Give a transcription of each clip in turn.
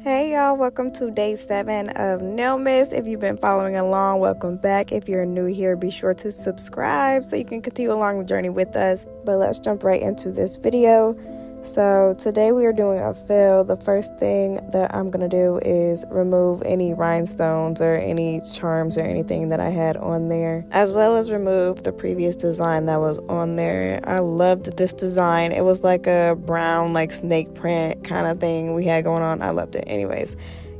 Hey y'all, welcome to day 7 of Nailmas. If you've been following along, welcome back. If you're new here, be sure to subscribe so you can continue along the journey with us. But let's jump right into this video. So today we are doing a fill. The first thing that I'm going to do is remove any rhinestones or any charms or anything that I had on there, as well as remove the previous design that was on there. I loved this design. It was like a brown, like snake print kind of thing we had going on. I loved it. Anyways,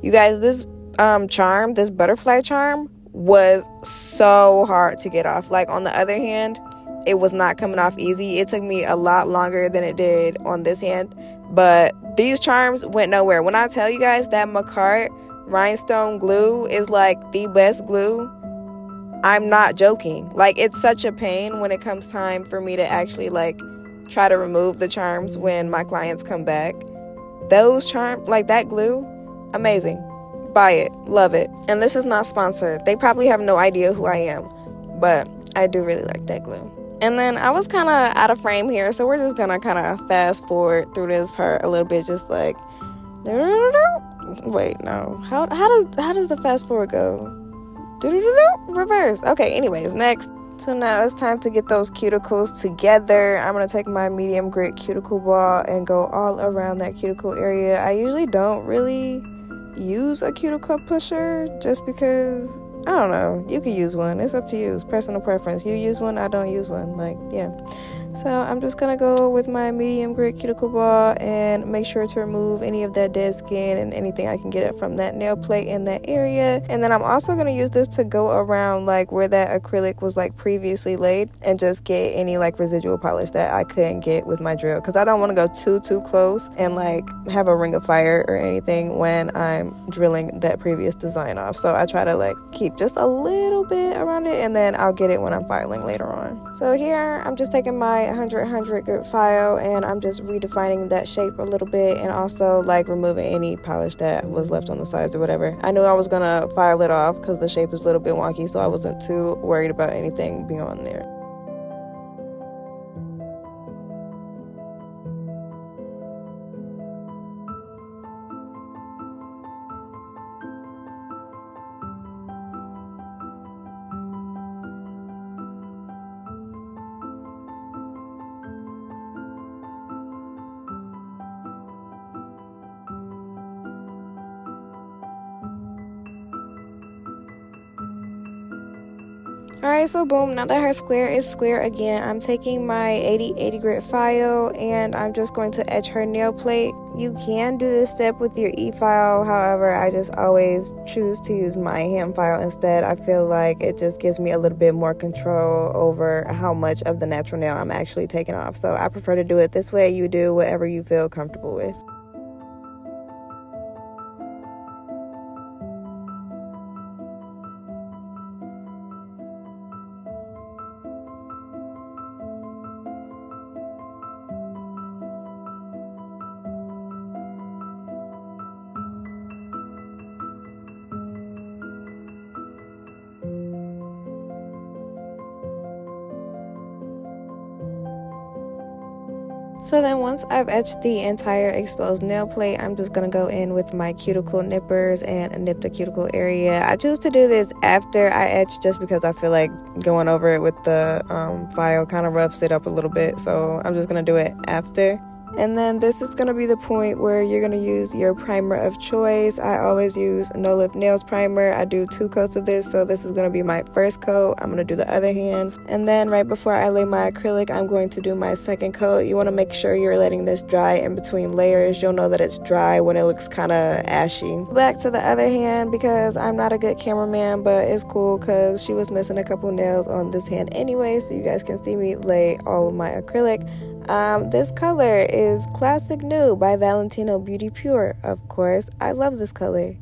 you guys, this charm, this butterfly charm was so hard to get off. Like on the other hand, it was not coming off easy. It took me a lot longer than it did on this hand, but these charms went nowhere. When I tell you guys that Macart rhinestone glue is like the best glue, I'm not joking. Like, it's such a pain when it comes time for me to actually like try to remove the charms when my clients come back. Those charms, like that glue, amazing. Buy it, love it. And this is not sponsored. They probably have no idea who I am, but I do really like that glue. And then I was kind of out of frame here, so we're just gonna kind of fast forward through this part a little bit, just like, wait, no, how does the fast forward go? Reverse. Okay, anyways, next. So now it's time to get those cuticles together. I'm gonna take my medium grit cuticle ball and go all around that cuticle area. I usually don't really use a cuticle pusher just because, I don't know, you could use one. It's up to you. It's personal preference. You use one, I don't use one. Like, yeah. So I'm just going to go with my medium grit cuticle ball and make sure to remove any of that dead skin and anything I can get it from that nail plate in that area. And then I'm also going to use this to go around like where that acrylic was like previously laid and just get any like residual polish that I couldn't get with my drill. Because I don't want to go too close and like have a ring of fire or anything when I'm drilling that previous design off. So I try to like keep just a little bit around it, and then I'll get it when I'm filing later on. So here I'm just taking my 100 grit file and I'm just redefining that shape a little bit, and also like removing any polish that was left on the sides or whatever. I knew I was gonna file it off because the shape is a little bit wonky, so I wasn't too worried about anything being on there. Alright, so boom, now that her square is square again, I'm taking my 80 grit file and I'm just going to etch her nail plate. You can do this step with your e-file, however, I just always choose to use my hand file instead. I feel like it just gives me a little bit more control over how much of the natural nail I'm actually taking off. So I prefer to do it this way. You do whatever you feel comfortable with. So then once I've etched the entire exposed nail plate, I'm just going to go in with my cuticle nippers and nip the cuticle area. I choose to do this after I etch just because I feel like going over it with the file kind of roughs it up a little bit. So I'm just going to do it after. And then this is going to be the point where you're going to use your primer of choice. I always use No Lift Nails primer. I do 2 coats of this, so this is going to be my first coat. I'm going to do the other hand. And then right before I lay my acrylic, I'm going to do my second coat. You want to make sure you're letting this dry in between layers. You'll know that it's dry when it looks kind of ashy. Back to the other hand, because I'm not a good cameraman, but it's cool because she was missing a couple nails on this hand anyway, so you guys can see me lay all of my acrylic. This color is Classic Nude by Valentino Beauty Pure, of course. I love this color.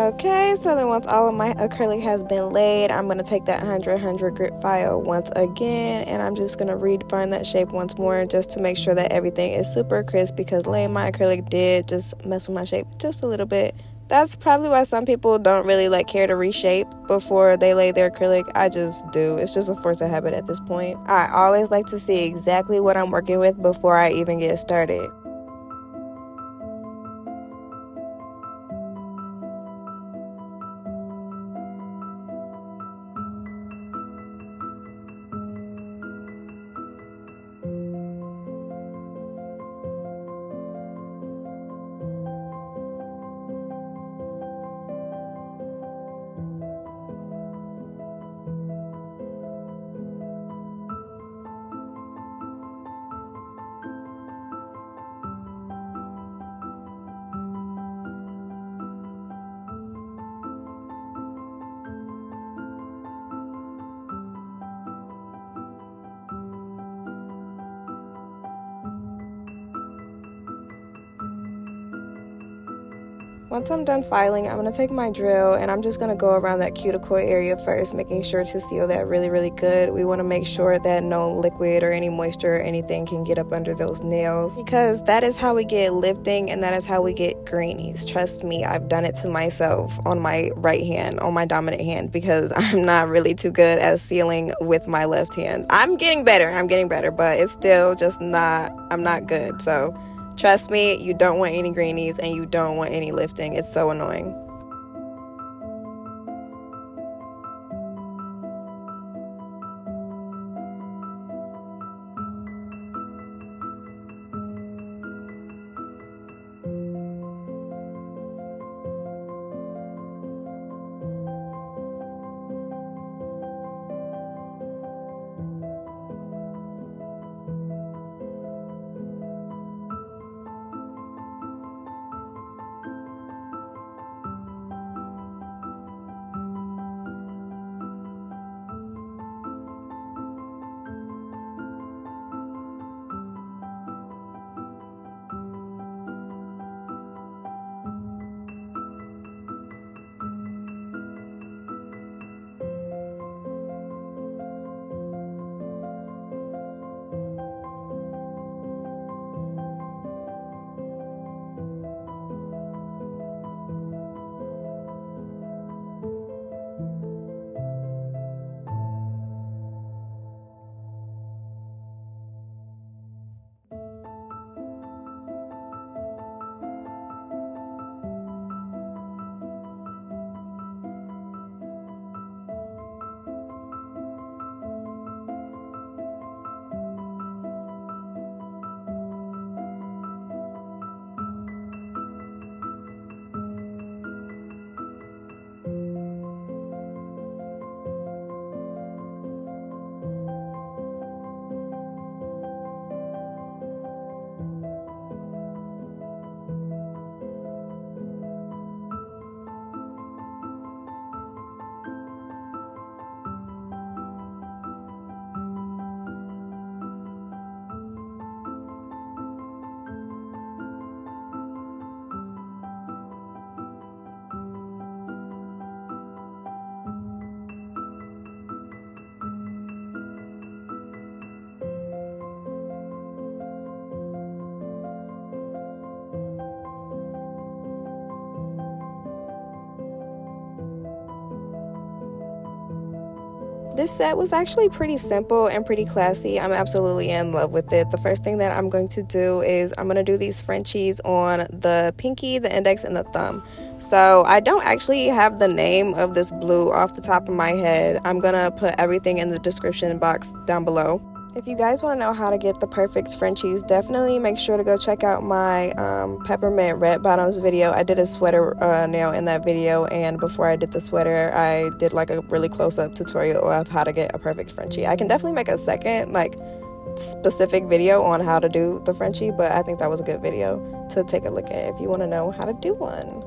Okay, so then once all of my acrylic has been laid, I'm going to take that 100 grit file once again, and I'm just going to redefine that shape once more just to make sure that everything is super crisp, because laying my acrylic did just mess with my shape just a little bit. That's probably why some people don't really like care to reshape before they lay their acrylic. I just do. It's just a force of habit at this point. I always like to see exactly what I'm working with before I even get started. Once I'm done filing, I'm going to take my drill and I'm just going to go around that cuticle area first, making sure to seal that really good. We want to make sure that no liquid or any moisture or anything can get up under those nails, because that is how we get lifting and that is how we get greenies. Trust me, I've done it to myself on my right hand, on my dominant hand, because I'm not really too good at sealing with my left hand. I'm getting better, but it's still just not, I'm not good. So trust me, you don't want any greenies and you don't want any lifting. It's so annoying. This set was actually pretty simple and pretty classy. I'm absolutely in love with it. The first thing that I'm going to do is I'm going to do these Frenchies on the pinky, the index, and the thumb. So I don't actually have the name of this blue off the top of my head. I'm going to put everything in the description box down below. If you guys want to know how to get the perfect Frenchies, definitely make sure to go check out my peppermint red bottoms video. I did a sweater nail in that video, and before I did the sweater, I did like a really close-up tutorial of how to get a perfect Frenchie. I can definitely make a second like specific video on how to do the Frenchie, but I think that was a good video to take a look at if you want to know how to do one.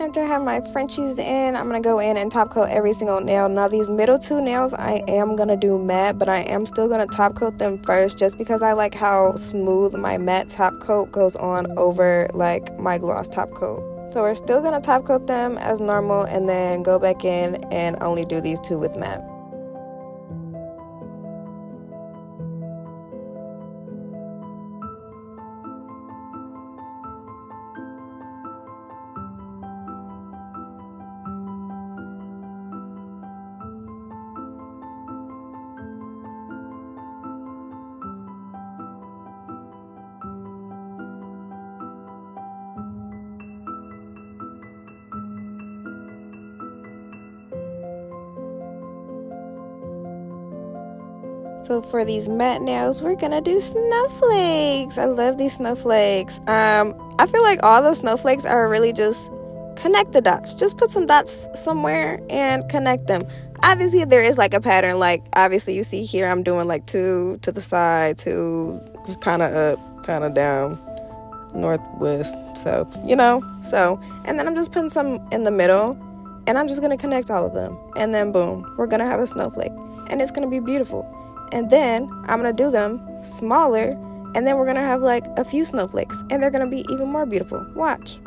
After I have my Frenchies in, I'm going to go in and top coat every single nail. Now these middle two nails I am going to do matte, but I am still going to top coat them first just because I like how smooth my matte top coat goes on over like my gloss top coat. So we're still going to top coat them as normal and then go back in and only do these two with matte. So for these matte nails, we're gonna do snowflakes. I love these snowflakes. I feel like all the snowflakes are really just connect the dots. Just put some dots somewhere and connect them. Obviously, there is like a pattern. Like obviously, you see here, I'm doing like 2 to the side, 2 kind of up, kind of down, northwest, south. You know. So and then I'm just putting some in the middle, and I'm just gonna connect all of them, and then boom, we're gonna have a snowflake, and it's gonna be beautiful. And then I'm going to do them smaller, and then we're going to have like a few snowflakes, and they're going to be even more beautiful. Watch.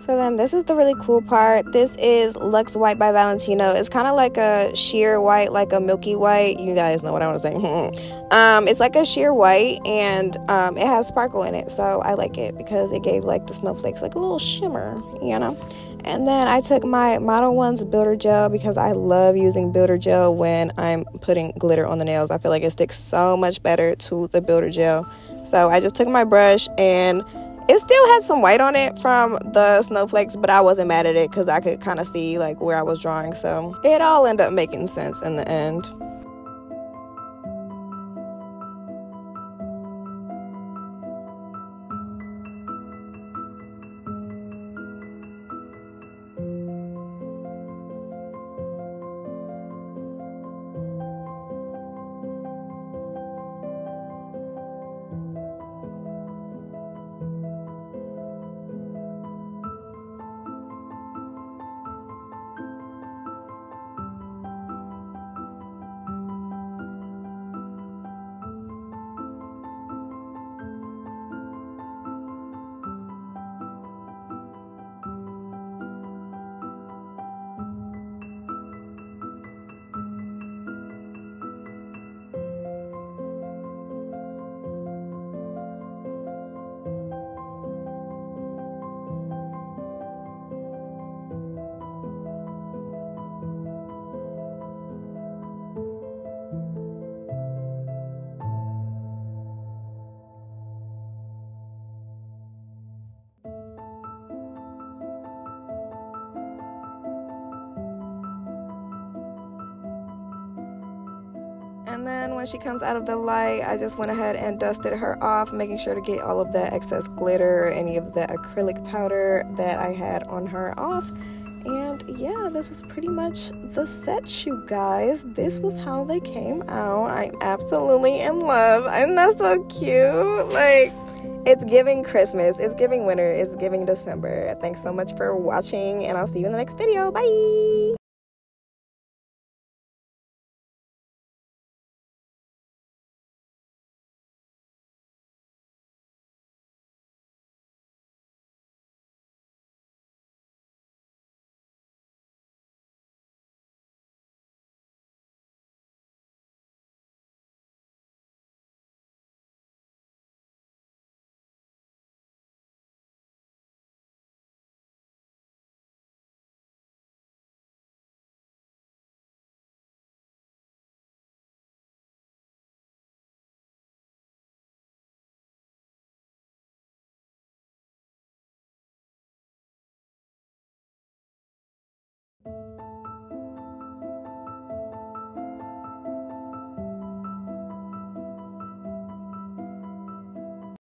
So then this is the really cool part. This is Luxe White by Valentino. It's kind of like a sheer white, like a milky white. You guys know what I want to say. It's like a sheer white, and it has sparkle in it. So I like it because it gave like the snowflakes like a little shimmer, you know. And then I took my Model 1's Builder Gel because I love using Builder Gel when I'm putting glitter on the nails. I feel like it sticks so much better to the Builder Gel. So I just took my brush, and it still had some white on it from the snowflakes, but I wasn't mad at it because I could kind of see like where I was drawing. So it all ended up making sense in the end. And then when she comes out of the light, I just went ahead and dusted her off, making sure to get all of the excess glitter or any of the acrylic powder that I had on her off. And yeah, this was pretty much the set, you guys. This was how they came out. I'm absolutely in love. Isn't that so cute? Like, it's giving Christmas, it's giving winter, it's giving December. Thanks so much for watching, and I'll see you in the next video. Bye!